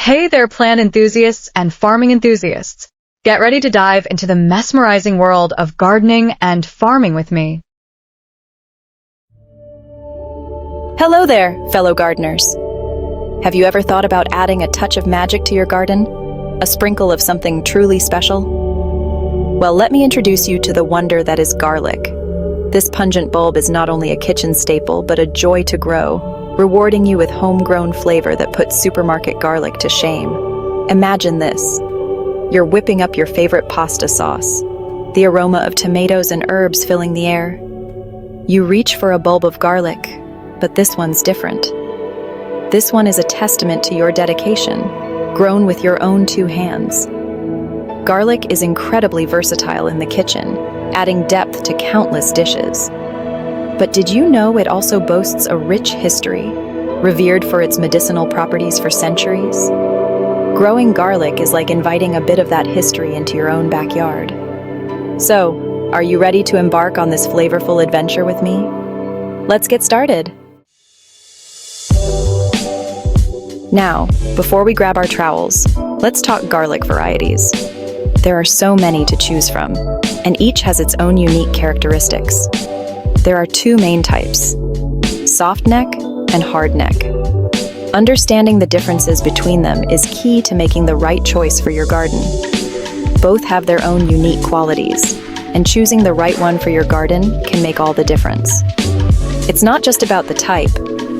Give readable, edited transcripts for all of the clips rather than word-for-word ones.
Hey there, plant enthusiasts and farming enthusiasts. Get ready to dive into the mesmerizing world of gardening and farming with me. Hello there, fellow gardeners. Have you ever thought about adding a touch of magic to your garden? A sprinkle of something truly special? Well, let me introduce you to the wonder that is garlic. This pungent bulb is not only a kitchen staple, but a joy to grow, rewarding you with homegrown flavor that puts supermarket garlic to shame. Imagine this. You're whipping up your favorite pasta sauce, the aroma of tomatoes and herbs filling the air. You reach for a bulb of garlic, but this one's different. This one is a testament to your dedication, grown with your own two hands. Garlic is incredibly versatile in the kitchen, adding depth to countless dishes. But did you know it also boasts a rich history, revered for its medicinal properties for centuries? Growing garlic is like inviting a bit of that history into your own backyard. So, are you ready to embark on this flavorful adventure with me? Let's get started. Now, before we grab our trowels, let's talk garlic varieties. There are so many to choose from, and each has its own unique characteristics. There are two main types, soft neck and hard neck. Understanding the differences between them is key to making the right choice for your garden. Both have their own unique qualities, and choosing the right one for your garden can make all the difference. It's not just about the type,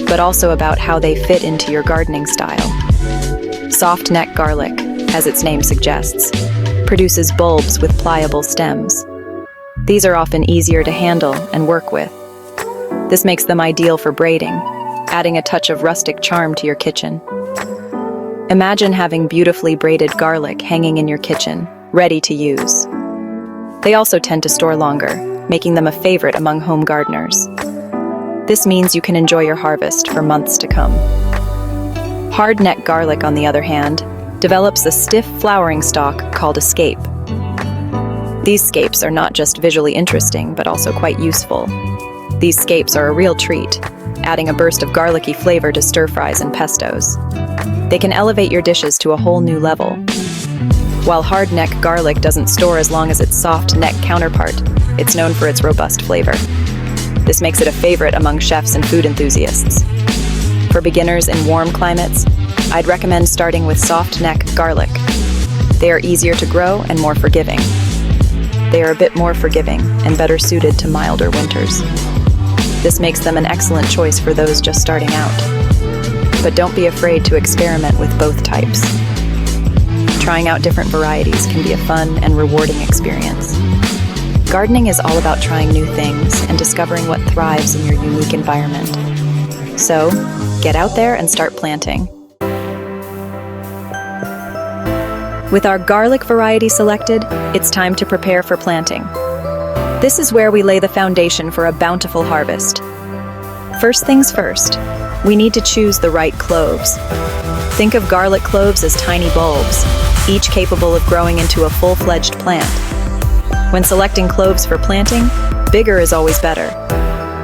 but also about how they fit into your gardening style. Soft neck garlic, as its name suggests, produces bulbs with pliable stems. These are often easier to handle and work with. This makes them ideal for braiding, adding a touch of rustic charm to your kitchen. Imagine having beautifully braided garlic hanging in your kitchen, ready to use. They also tend to store longer, making them a favorite among home gardeners. This means you can enjoy your harvest for months to come. Hard neck garlic, on the other hand, develops a stiff flowering stalk called a scape. These scapes are not just visually interesting, but also quite useful. These scapes are a real treat, adding a burst of garlicky flavor to stir-fries and pestos. They can elevate your dishes to a whole new level. While hard neck garlic doesn't store as long as its soft neck counterpart, it's known for its robust flavor. This makes it a favorite among chefs and food enthusiasts. For beginners in warm climates, I'd recommend starting with soft neck garlic. They are easier to grow and more forgiving. They are a bit more forgiving and better suited to milder winters. This makes them an excellent choice for those just starting out. But don't be afraid to experiment with both types. Trying out different varieties can be a fun and rewarding experience. Gardening is all about trying new things and discovering what thrives in your unique environment. So, get out there and start planting. With our garlic variety selected, it's time to prepare for planting. This is where we lay the foundation for a bountiful harvest. First things first, we need to choose the right cloves. Think of garlic cloves as tiny bulbs, each capable of growing into a full-fledged plant. When selecting cloves for planting, bigger is always better.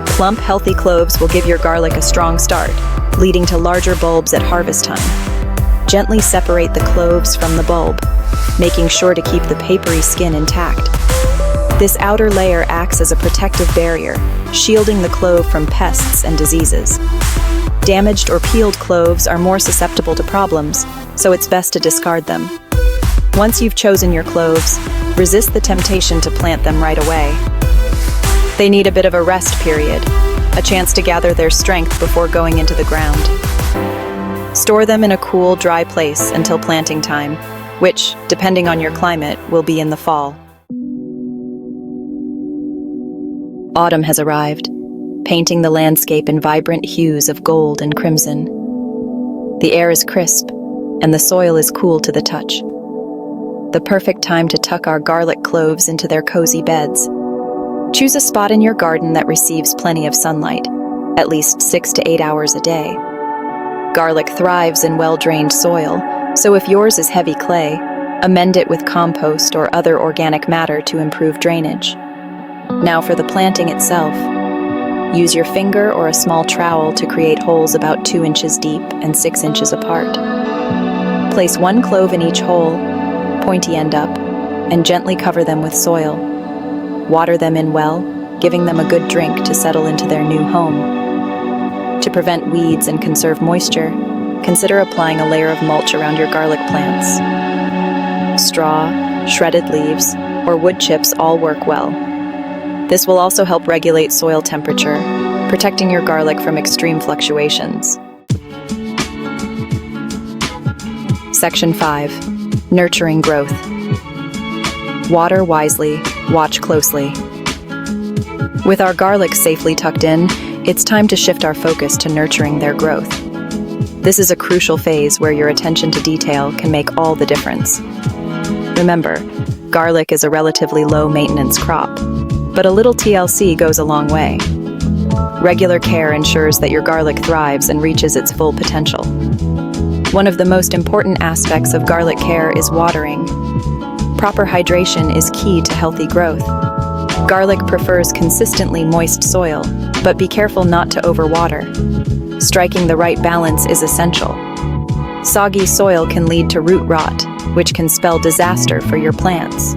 Plump, healthy cloves will give your garlic a strong start, leading to larger bulbs at harvest time. Gently separate the cloves from the bulb, making sure to keep the papery skin intact. This outer layer acts as a protective barrier, shielding the clove from pests and diseases. Damaged or peeled cloves are more susceptible to problems, so it's best to discard them. Once you've chosen your cloves, resist the temptation to plant them right away. They need a bit of a rest period, a chance to gather their strength before going into the ground. Store them in a cool, dry place until planting time, which, depending on your climate, will be in the fall. Autumn has arrived, painting the landscape in vibrant hues of gold and crimson. The air is crisp, and the soil is cool to the touch. The perfect time to tuck our garlic cloves into their cozy beds. Choose a spot in your garden that receives plenty of sunlight, at least 6 to 8 hours a day. Garlic thrives in well-drained soil, so if yours is heavy clay, amend it with compost or other organic matter to improve drainage. Now for the planting itself. Use your finger or a small trowel to create holes about 2 inches deep and 6 inches apart. Place 1 clove in each hole, pointy end up, and gently cover them with soil. Water them in well, giving them a good drink to settle into their new home. To prevent weeds and conserve moisture, consider applying a layer of mulch around your garlic plants. Straw, shredded leaves, or wood chips all work well. This will also help regulate soil temperature, protecting your garlic from extreme fluctuations. Section 5. Nurturing growth. Water wisely, watch closely. With our garlic safely tucked in, it's time to shift our focus to nurturing their growth. This is a crucial phase where your attention to detail can make all the difference. Remember, garlic is a relatively low-maintenance crop, but a little TLC goes a long way. Regular care ensures that your garlic thrives and reaches its full potential. One of the most important aspects of garlic care is watering. Proper hydration is key to healthy growth. Garlic prefers consistently moist soil, but be careful not to overwater. Striking the right balance is essential. Soggy soil can lead to root rot, which can spell disaster for your plants.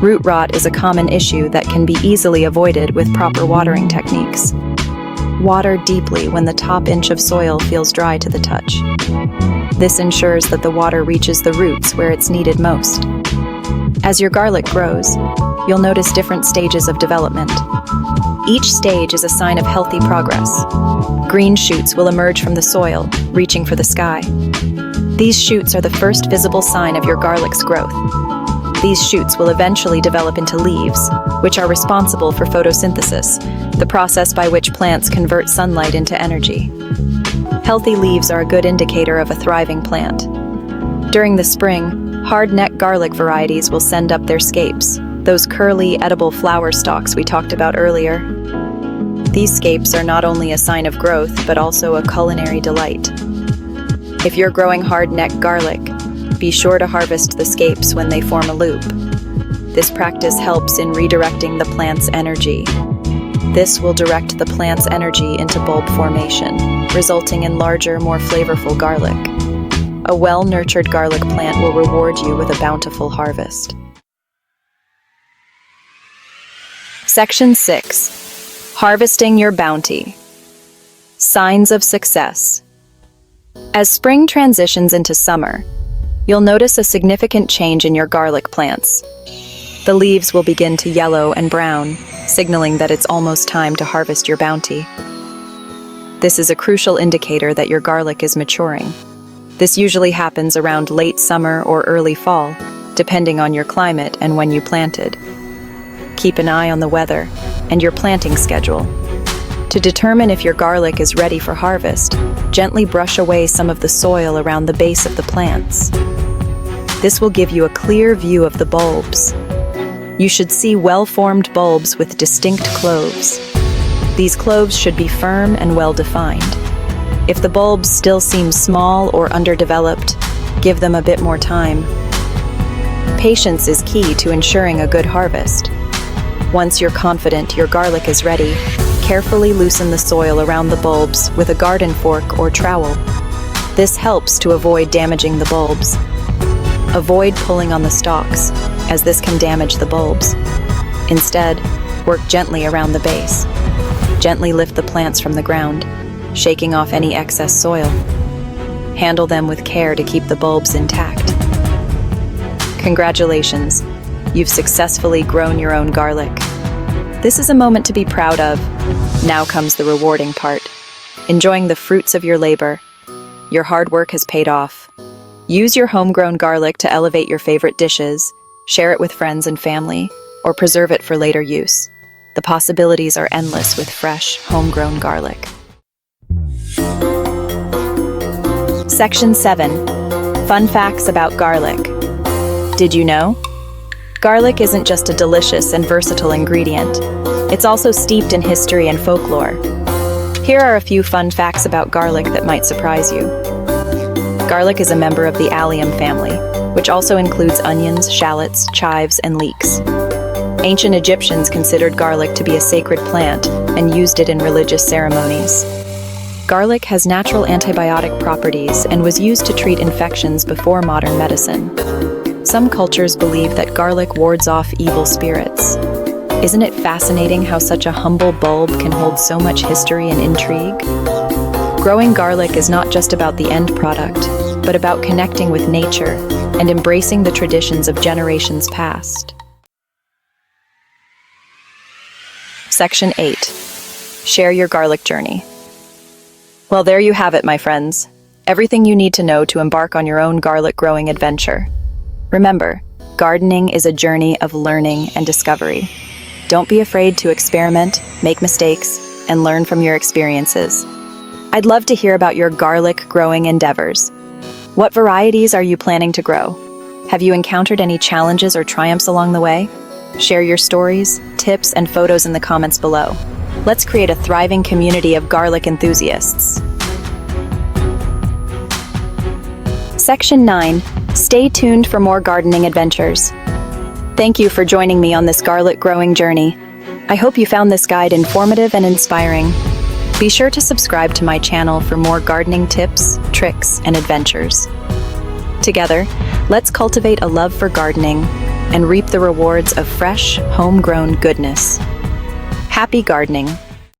Root rot is a common issue that can be easily avoided with proper watering techniques. Water deeply when the top inch of soil feels dry to the touch. This ensures that the water reaches the roots where it's needed most. As your garlic grows, you'll notice different stages of development. Each stage is a sign of healthy progress. Green shoots will emerge from the soil, reaching for the sky. These shoots are the first visible sign of your garlic's growth. These shoots will eventually develop into leaves, which are responsible for photosynthesis, the process by which plants convert sunlight into energy. Healthy leaves are a good indicator of a thriving plant. During the spring, hard-neck garlic varieties will send up their scapes, those curly, edible flower stalks we talked about earlier. These scapes are not only a sign of growth, but also a culinary delight. If you're growing hard-neck garlic, be sure to harvest the scapes when they form a loop. This practice helps in redirecting the plant's energy. This will direct the plant's energy into bulb formation, resulting in larger, more flavorful garlic. A well-nurtured garlic plant will reward you with a bountiful harvest. Section 6. Harvesting your bounty. Signs of success. As spring transitions into summer, you'll notice a significant change in your garlic plants. The leaves will begin to yellow and brown, signaling that it's almost time to harvest your bounty. This is a crucial indicator that your garlic is maturing. This usually happens around late summer or early fall, depending on your climate and when you planted. Keep an eye on the weather and your planting schedule. To determine if your garlic is ready for harvest, gently brush away some of the soil around the base of the plants. This will give you a clear view of the bulbs. You should see well-formed bulbs with distinct cloves. These cloves should be firm and well-defined. If the bulbs still seem small or underdeveloped, give them a bit more time. Patience is key to ensuring a good harvest. Once you're confident your garlic is ready, carefully loosen the soil around the bulbs with a garden fork or trowel. This helps to avoid damaging the bulbs. Avoid pulling on the stalks, as this can damage the bulbs. Instead, work gently around the base. Gently lift the plants from the ground, shaking off any excess soil. Handle them with care to keep the bulbs intact. Congratulations, you've successfully grown your own garlic. This is a moment to be proud of. Now comes the rewarding part. Enjoying the fruits of your labor. Your hard work has paid off. Use your homegrown garlic to elevate your favorite dishes, share it with friends and family, or preserve it for later use. The possibilities are endless with fresh, homegrown garlic. Section 7. Fun facts about garlic. Did you know? Garlic isn't just a delicious and versatile ingredient. It's also steeped in history and folklore. Here are a few fun facts about garlic that might surprise you. Garlic is a member of the allium family, which also includes onions, shallots, chives, and leeks. Ancient Egyptians considered garlic to be a sacred plant and used it in religious ceremonies. Garlic has natural antibiotic properties and was used to treat infections before modern medicine. Some cultures believe that garlic wards off evil spirits. Isn't it fascinating how such a humble bulb can hold so much history and intrigue? Growing garlic is not just about the end product, but about connecting with nature and embracing the traditions of generations past. Section 8. Share your garlic journey. Well, there you have it, my friends. Everything you need to know to embark on your own garlic growing adventure. Remember, gardening is a journey of learning and discovery. Don't be afraid to experiment, make mistakes, and learn from your experiences. I'd love to hear about your garlic growing endeavors. What varieties are you planning to grow? Have you encountered any challenges or triumphs along the way? Share your stories, tips, and photos in the comments below. Let's create a thriving community of garlic enthusiasts. Section 9. Stay tuned for more gardening adventures. Thank you for joining me on this garlic growing journey. I hope you found this guide informative and inspiring. Be sure to subscribe to my channel for more gardening tips, tricks, and adventures. Together, let's cultivate a love for gardening and reap the rewards of fresh, homegrown goodness. Happy gardening!